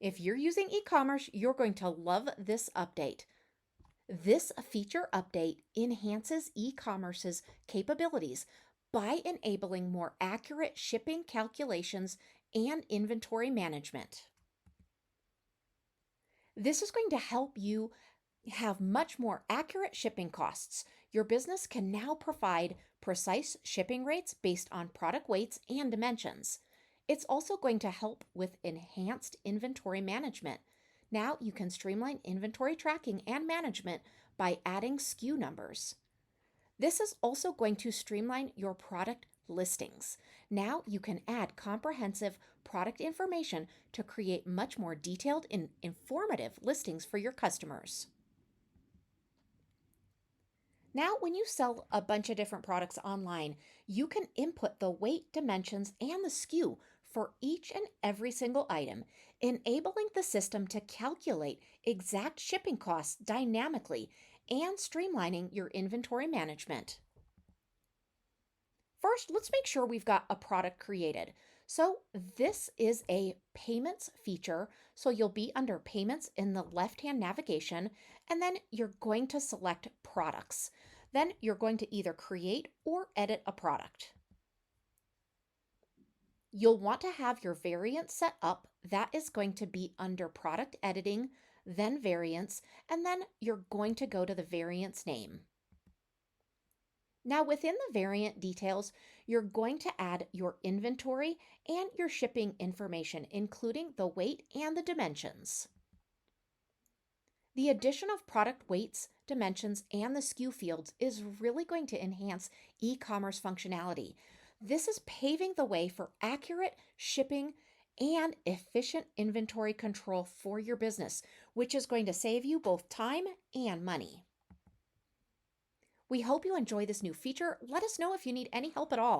If you're using e-commerce, you're going to love this update. This feature update enhances e-commerce's capabilities by enabling more accurate shipping calculations and inventory management. This is going to help you have much more accurate shipping costs. Your business can now provide precise shipping rates based on product weights and dimensions. It's also going to help with enhanced inventory management. Now you can streamline inventory tracking and management by adding SKU numbers. This is also going to streamline your product listings. Now you can add comprehensive product information to create much more detailed and informative listings for your customers. Now, when you sell a bunch of different products online, you can input the weight, dimensions, and the SKU for each and every single item, enabling the system to calculate exact shipping costs dynamically and streamlining your inventory management. First, let's make sure we've got a product created. So this is a payments feature. So you'll be under payments in the left-hand navigation, and then you're going to select products. Then you're going to either create or edit a product. You'll want to have your variant set up. That is going to be under product editing, then variants, and then you're going to go to the variant's name. Now, within the variant details, you're going to add your inventory and your shipping information, including the weight and the dimensions. The addition of product weights, dimensions, and the SKU fields is really going to enhance e-commerce functionality. This is paving the way for accurate shipping and efficient inventory control for your business, which is going to save you both time and money. We hope you enjoy this new feature. Let us know if you need any help at all.